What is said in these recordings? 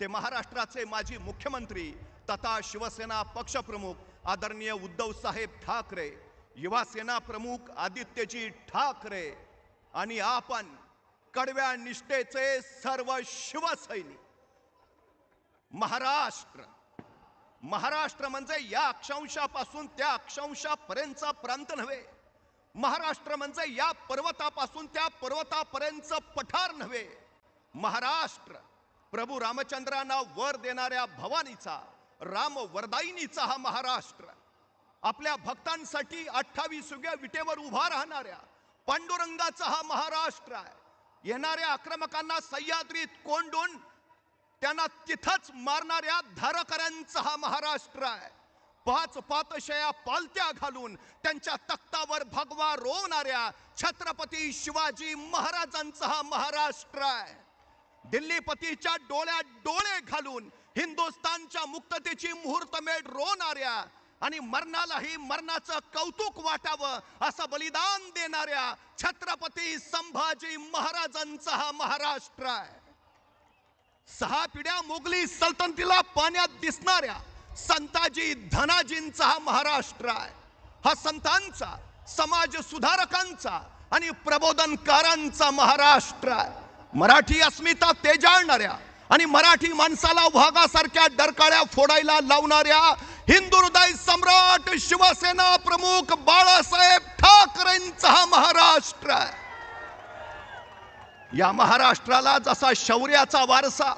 ते महाराष्ट्राचे माजी मुख्यमंत्री तथा शिवसेना पक्षप्रमुख आदरणीय उद्धव साहेब ठाकरे, युवासेना प्रमुख आदित्यजी ठाकरे आणि आपण कडव्या निष्ठेचे सर्व शिवसैनिक। महाराष्ट्र म्हणजे या अक्षांशापासून त्या अक्षांशापर्यंतचा प्रांत नव्हे। महाराष्ट्र म्हणजे या पर्वतापासून त्या पर्वतापर्यंतचं पठार नव्हे। महाराष्ट्र प्रभू रामचंद्रांना वर देणाऱ्या भवानीचा, राम वरदायिनीचा हा महाराष्ट्र। आपल्या भक्तांसाठी 28व्या विटेवर उभा राहणाऱ्या पांडुरंगाचा हा महाराष्ट्र आहे। येणाऱ्या आक्रमकांना सह्याद्रीत कोंडून त्यांना तिथंच मारणाऱ्या धारकऱ्यांचा हा महाराष्ट्र आहे। 5 पातशया पालत्या घालून त्यांच्या तख्तावर भगवा रोवणाऱ्या छत्रपती शिवाजी महाराजांचा हा महाराष्ट्र आहे। दिल्लीपतीच्या डोळ्यात डोळे घालून हिंदुस्थानच्या मुक्ततेची मुहूर्तमेढ रोवणाऱ्या आणि मरणालाही मरणाचं कौतुक वाटावं असं बलिदान देणाऱ्या छत्रपती संभाजी महाराजांचा हा महाराष्ट्र आहे। 6 पिढ्या मोगली सल्तनतीला पाण्यात दिसणाऱ्या संताजी धनाजींचा हा महाराष्ट्र आहे। हा संतांचा, समाज सुधारकांचा आणि प्रबोधनकारांचा महाराष्ट्र आहे। मराठी अस्मिता तेजाळणाऱ्या आणि मराठी माणसाला वाघासारख्या डरकाळ्या फोडायला लावणाऱ्या हिंदू हृदय सम्राट शिवसेना प्रमुख बाळासाहेब ठाकरेंचा हा महाराष्ट्र आहे। या महाराष्ट्राला जसा शौर्याचा वारसा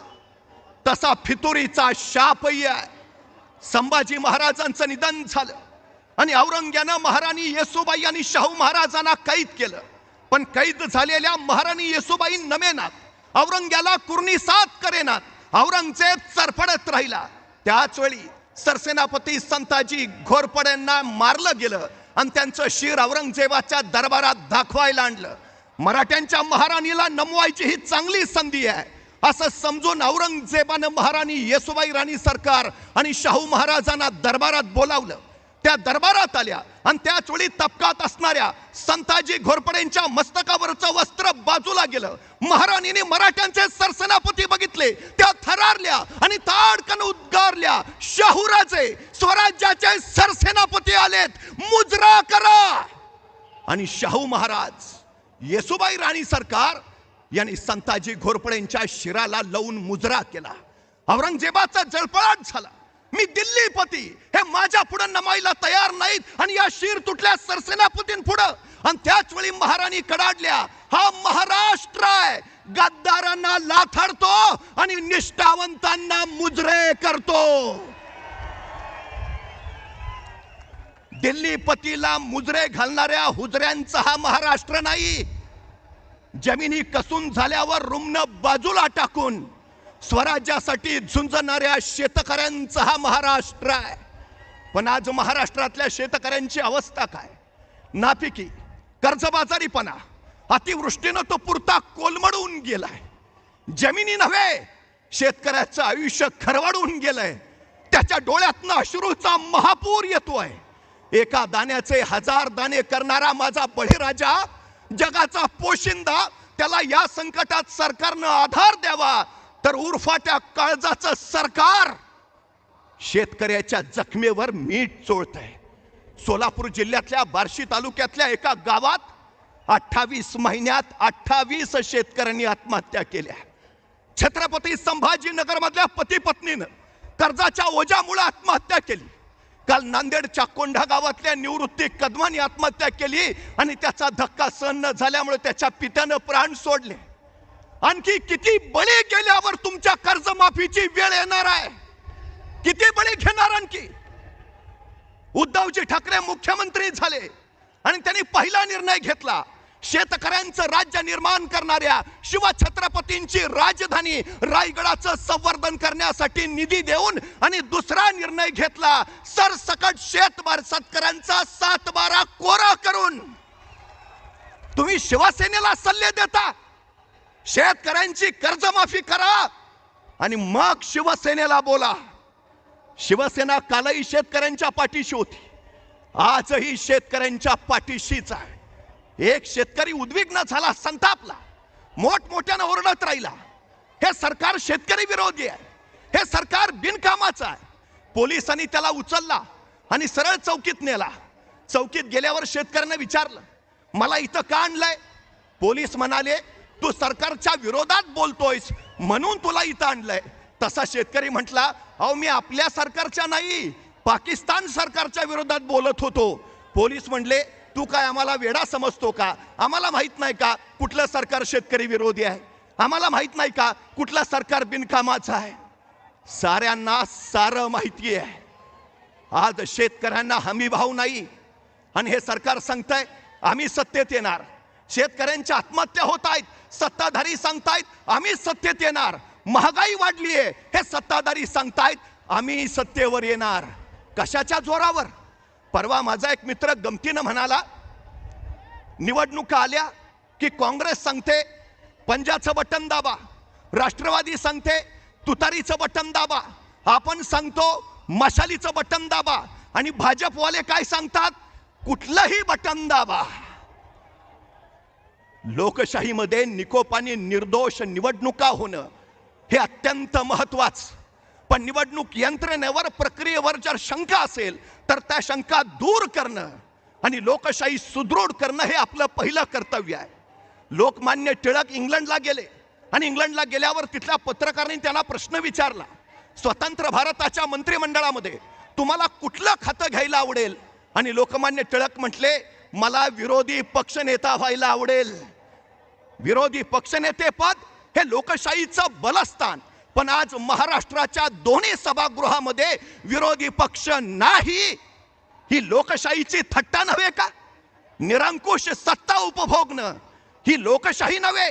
तसा फितुरीचा शापही आहे। संभाजी महाराजांचं निधन झालं आणि औरंग्यानं महाराणी येसूबाई आणि शाहू महाराजांना कैद केलं, पण कैद झालेल्या महाराणी येसूबाई नमेनात, औरंग्याला कुर्णी साथ करेनात, औरंगजेब सरफडत राहिला। त्याच वेळी सरसेनापती संताजी घोरपड्यांना मारलं गेलं आणि त्यांचं शिर औरंगजेबाच्या दरबारात दाखवायला आणलं। मराठ्यांच्या महाराणीला नमवायची ही चांगली संधी आहे असं समजून औरंगजेबानं महाराणी येसूबाई राणी सरकार आणि शाहू महाराजांना दरबारात बोलावलं। त्या दरबारात आल्या आणि त्याच वेळी तबकात असणाऱ्या संताजी घोरपडेंच्या मस्तकावरचं वस्त्र बाजूला गेलं। महाराणीने मराठ्यांचे सरसेनापती बघितले, त्या थरारल्या आणि ताडकन उद्गारल्या, शाहूराजे स्वराज्याचे सरसेनापती आलेत, मुजरा करा। आणि शाहू महाराज, येसूबाई राणी सरकार यांनी संताजी घोरपडेंच्या शिराला लावून मुजरा केला। औरंगजेबाचा जळफळाट झाला। मी दिल्लीपती हे माझ्या पुढे नमायला तयार नाहीत आणि या शिर तुटल्या सरसेनापतींपुढे। आणि त्याच वेळी महाराणी कडाडल्या, हा महाराष्ट्र आहे, गद्दारांना लाथाडतो आणि निष्ठावंतांना मुजरे करतो। दिल्लीपतीला मुजरे घालणाऱ्या हुजऱ्यांचा हा महाराष्ट्र नाही। जमिनी कसून झाल्यावर रुमन बाजूला टाकून स्वराज्यासाठी झुंजणाऱ्या शेतकऱ्यांचा हा महाराष्ट्र आहे। पण आज महाराष्ट्रातल्या शेतकऱ्यांची अवस्था काय? नापिकी, कर्जबाजारीपणा, अतिवृष्टीनं तो पुरता कोलमडून गेलाय। जमिनी नव्हे, शेतकऱ्याचं आयुष्य खरवडून गेलंय। त्याच्या डोळ्यातनं अश्रूचा महापूर येतोय। एका दाण्याचे 1000 दाणे करणारा माझा बळीराजा, जगाचा पोशिंदा, त्याला या संकटात सरकारनं आधार द्यावा, तर उरफाट्या काळजाचं सरकार शेतकऱ्याच्या जखमेवर मीठ चोळतंय। सोलापूर जिल्ह्यातल्या बार्शी तालुक्यातल्या एका गावात 28 महिन्यात 28 शेतकऱ्यांनी आत्महत्या केल्या। छत्रपती संभाजीनगर मधल्या पती पत्नीनं कर्जाच्या ओझ्यामुळे आत्महत्या केली। काल नांदेडच्या कोंढा गावातल्या निवृत्ती कदमांनी आत्महत्या केली आणि त्याचा धक्का सहन न झाल्यामुळे त्याच्या पित्यानं प्राण सोडले। आणखी किती बळी गेल्यावर तुमच्या कर्जमाफीची वेळ येणार आहे? किती बळी घेणार आणखी? उद्धवजी ठाकरे मुख्यमंत्री झाले आणि त्यांनी पहिला निर्णय घेतला, शेतकऱ्यांचं राज्य निर्माण करणाऱ्या शिवछत्रपतींची राजधानी रायगडाचं संवर्धन करण्यासाठी निधी देऊन, आणि दुसरा निर्णय घेतला, सरसकट शेतकऱ्यांचा 7/12 कोरा करून। तुम्ही शिवसेनेला सल्ले देता, शेतकऱ्यांची कर्जमाफी करा आणि मग शिवसेनेला बोला। शिवसेना कालही शेतकऱ्यांच्या पाठीशी होती, आजही शेतकऱ्यांच्या पाठीशीच आहे। एक शेतकरी उद्विग्न झाला, संतापला, मोठमोठ्याने ओरडत राहिला, हे सरकार शेतकरी विरोधी आहे, हे सरकार बिनकामाचं आहे. पोलिसांनी त्याला उचलला आणि सरळ चौकीत नेला. चौकीत गेल्यावर शेतकऱ्यांना विचारलं, मला इथं का आणलंय? पोलीस म्हणाले, तू सरकारच्या विरोधात बोलतोयस म्हणून तुला इथं आणलंय. तसा शेतकरी म्हटला, अहो मी आपल्या सरकारच्या नाही, पाकिस्तान सरकारच्या विरोधात बोलत होतो. पोलीस म्हणले, तू काय आम्हाला वेडा समजतो का? आम्हाला माहित नाही का कुठलं सरकार शेतकरी विरोधी आहे? आम्हाला माहित नाही का कुठलं सरकार बिनकामाचं आहे? साऱ्यांना सारं माहिती आहे. आज शेतकऱ्यांना हमी भाव नाही आणि हे सरकार सांगतंय आम्ही सत्तेत येणार. शेतकऱ्यांच्या आत्महत्या होत आहेत, सत्ताधारी सांगतायत आम्ही सत्तेत येणार. महागाई वाढली आहे, हे सत्ताधारी सांगतायत आम्ही सत्तेवर येणार. कशाच्या जोरावर? परवा माझा एक मित्र गमतीनं म्हणाला, निवडणुका आल्या की काँग्रेस सांगते पंजाचं बटन दाबा, राष्ट्रवादी सांगते तुतारीचं बटन दाबा, आपण सांगतो मशालीचं बटन दाबा, आणि भाजपवाले काय सांगतात? कुठलंही बटन दाबा. लोकशाहीमध्ये निकोपाने निर्दोष निवडणुका होणं हे अत्यंत महत्वाचं. पण निवडणूक यंत्रणेवर, प्रक्रियेवर जर शंका असेल तर त्या शंका दूर करणं आणि लोकशाही सुदृढ करणं हे आपलं पहिलं कर्तव्य आहे. लोकमान्य टिळक इंग्लंडला गेले आणि इंग्लंडला गेल्यावर तिथल्या पत्रकारांनी त्यांना प्रश्न विचारला, स्वतंत्र भारताच्या मंत्रिमंडळामध्ये तुम्हाला कुठलं खातं घ्यायला आवडेल? आणि लोकमान्य टिळक म्हटले, मला विरोधी पक्षनेता व्हायला आवडेल. विरोधी पक्षनेते पद हे लोकशाहीचं बलस्थान. पण आज महाराष्ट्राच्या दोन्ही सभागृहामध्ये विरोधी पक्ष नाही, ही लोकशाहीची थट्टा नव्हे का? निरंकुश सत्ता उपभोगणं ही लोकशाही नव्हे,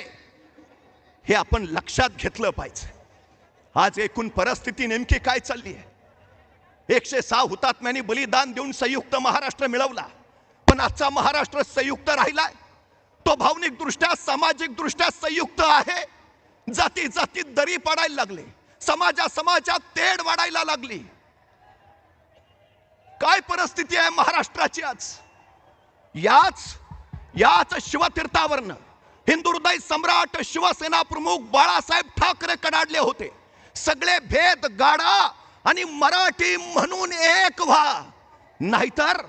हे आपण लक्षात घेतलं पाहिजे. आज एकूण परिस्थिती नेमकी काय चालली आहे? 106 हुतात्म्यांनी बलिदान देऊन संयुक्त महाराष्ट्र मिळवला. पण आजचा महाराष्ट्र संयुक्त राहिलाय? तो भावनिक दृष्ट्या, सामाजिक दृष्ट्या संयुक्त आहे? जाती जातीत दरी पडायला लागले, समाजात तेढ वाढायला लागली. काय परिस्थिती आहे महाराष्ट्राची आज? याच शिवतीर्थावरनं हिंदू हृदय सम्राट शिवसेना प्रमुख बाळासाहेब ठाकरे कडाडले होते, सगळे भेद गाडा आणि मराठी म्हणून एक व्हा, नाहीतर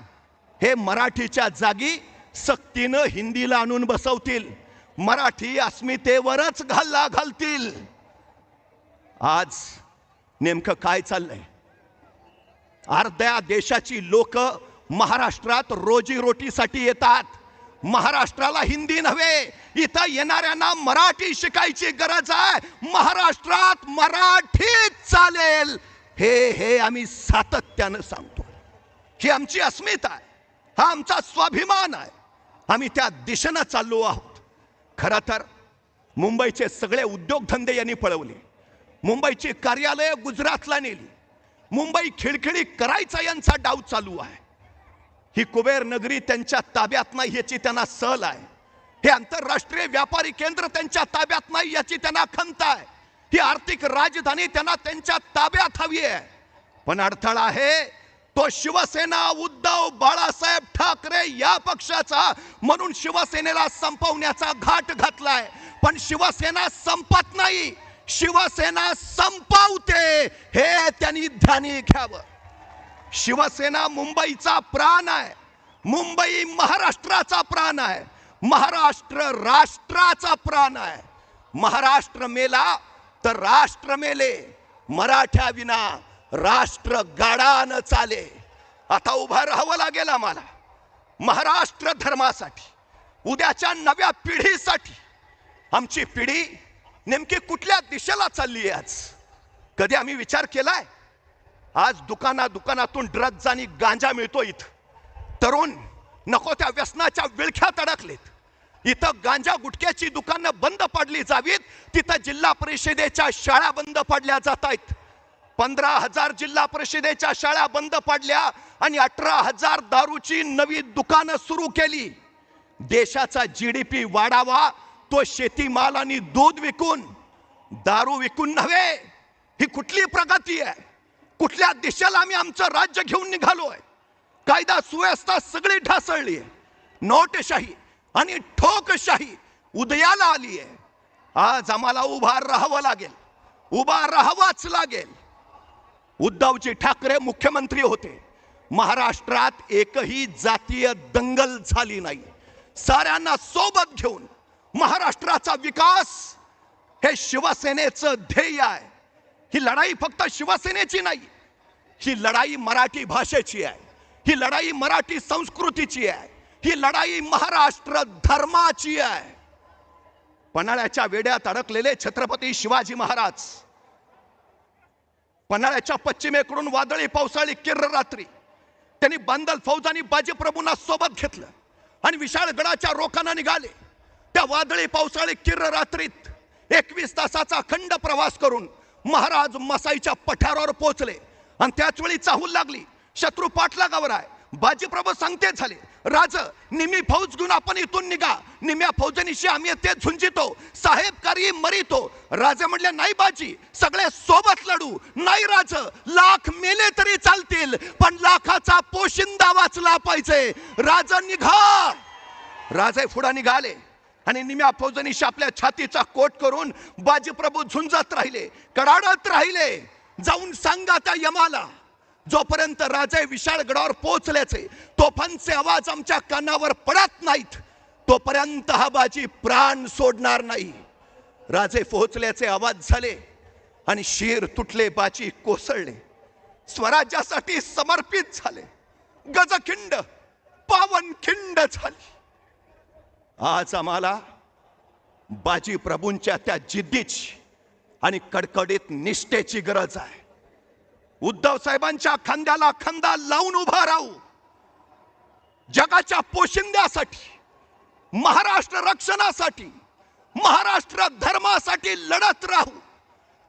हे मराठीच्या जागी सक्तीनं हिंदीला आणून बसवतील, मराठी अस्मितेवरच घाला घालतील. आज नेमकं काय चाललंय? अर्ध्या देशाची लोक महाराष्ट्रात रोजीरोटीसाठी येतात. महाराष्ट्राला हिंदी नव्हे, इथं येणाऱ्यांना मराठी शिकायची गरज आहे. महाराष्ट्रात मराठीच चालेल हे आम्ही सातत्यानं सांगतो. ही आमची अस्मिता आहे, हा आमचा स्वाभिमान आहे. आम्ही त्या दिशेनं चाललो आहोत. खरं तर मुंबईचे सगळे उद्योगधंदे यांनी पळवले, मुंबईची कार्यालय गुजरातला नेली, मुंबई खिळखिळी करायचा यांचा डाव चालू आहे. ही कुबेर नगरी त्यांच्या ताब्यात नाही याची त्यांना सल आहे. हे आंतरराष्ट्रीय व्यापारी केंद्र त्यांच्या ताब्यात नाही याची त्यांना खंत आहे. ही आर्थिक राजधानी त्यांना त्यांच्या ताब्यात हवी आहे. पण अडथळा आहे तो शिवसेना, उद्धव बाळासाहेब ठाकरे या पक्षाचा. म्हणून शिवसेनेला संपवण्याचा घाट घातलाय. पण शिवसेना संपत नाही, शिवसेना संपवते हे त्यांनी ध्यानी घ्यावं. शिवसेना मुंबईचा प्राण आहे, मुंबई महाराष्ट्राचा प्राण आहे, महाराष्ट्र राष्ट्राचा प्राण आहे. महाराष्ट्र मेला तर राष्ट्र मेले, मराठ्या विना राष्ट्र गाडा न चाले. आता उभा राहावं लागेल आम्हाला महाराष्ट्र धर्मासाठी, उद्याच्या नव्या पिढीसाठी. आमची पिढी नेमकी कुठल्या दिशेला चालली आहे आज? कधी आम्ही विचार केलाय? आज दुकानातून ड्रग्ज आणि गांजा मिळतो. इथं तरुण नको त्या व्यसनाच्या विळख्यात अडकलेत. इथं गांजा गुटख्याची दुकानं बंद पाडली जावीत, तिथं जिल्हा परिषदेच्या शाळा बंद पाडल्या जात आहेत. 15,000 जिल्हा परिषदेच्या शाळा बंद पाडल्या आणि 18,000 दारूची नवी दुकानं सुरू केली. देशाचा GDP वाढावा तो शेतीमाल आणि दूध विकून, दारू विकून नव्हे. ही कुठली प्रगती आहे? कुठल्या दिशेला आम्ही आमचं राज्य घेऊन निघालोय? कायदा सुव्यवस्था सगळी ढासळली आहे. नोटशाही आणि ठोकशाही उदयाला आली आहे. आज आम्हाला उभा राहावं लागेल. उभा राहावाच लागेल. उद्धवजी ठाकरे मुख्यमंत्री होते. महाराष्ट्रात एकही जातीय दंगल झाली नाही. साऱ्यांना सोबत घेऊन महाराष्ट्राचा विकास हे शिवसेनेचं ध्येय आहे. ही लढाई फक्त शिवसेनेची नाही, ही लढाई मराठी भाषेची आहे, ही लढाई मराठी संस्कृतीची आहे, ही लढाई महाराष्ट्र धर्माची आहे. पन्हाळ्याच्या वेड्यात अडकलेले छत्रपती शिवाजी महाराज पन्हाळ्याच्या पश्चिमेकडून वादळी पावसाळी किर्र रात्री त्यांनी बांदल फौज आणि बाजीप्रभूंना सोबत घेतलं आणि विशाळगडाच्या रोखाना निघाले. त्या वादळी पावसाळी किर्र रात्रीत 21 तासाचा अखंड प्रवास करून महाराज मसाईच्या पठारावर पोहोचले आणि त्याच वेळी चाहूल लागली. शत्रू पाठलागावर आहे. बाजीप्रभू सांगते झाले, राज निमी फौज घेऊन आपण इथून निघा, निम्या फौजनीशी आम्ही ते झुंजितो, साहेब कारी मरितो. राजे म्हणले नाही बाजी, सगळे सोबत लढू. नाही राज, लाख मेले तरी चालतील, पण लाखाचा पोशिंदा वाचला पाहिजे. राज निघा. राजे पुढे निघाले आणि निम्या फौजनीशी आपल्या छातीचा कोट करून बाजीप्रभू झुंजत राहिले, कडाडत राहिले. जाऊन सांगा त्या यमाला, जोपर्यंत राजे विशाळगडावर पोहोचल्याचे तोफांचे आवाज आमच्या कानावर पडत नाहीत, तोपर्यंत हा बाजी प्राण सोडणार नाही. राजे पोहोचल्याचे आवाज झाले आणि शीर तुटले, बाजी कोसळले, स्वराज्यासाठी समर्पित झाले. गजखिंड पावनखिंड झाली. आज आम्हाला बाजी प्रभूंच्या त्या जिद्दीची आणि कडकडीत निष्ठेची गरज आहे. उद्धव साहेबांच्या खांद्याला खांदा लावून उभा राहू. जगाच्या पोशिंद्यासाठी, महाराष्ट्र रक्षणासाठी, महाराष्ट्र धर्मासाठी लढत राहू.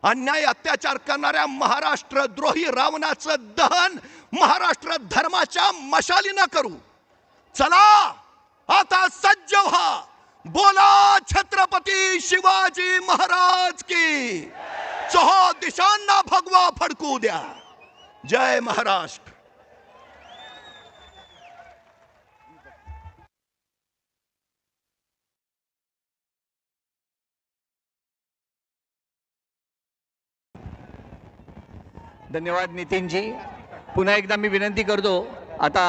अन्याय अत्याचार करणाऱ्या महाराष्ट्र द्रोही रावणाचं दहन महाराष्ट्र धर्माच्या मशालीनं करू. चला आता सज्ज व्हा. बोला छत्रपती शिवाजी महाराज की. चहो दिशांना भगवा फडकू द्या. जय महाराष्ट्र. धन्यवाद नितीनजी. पुन्हा एकदा मी विनंती करतो, आता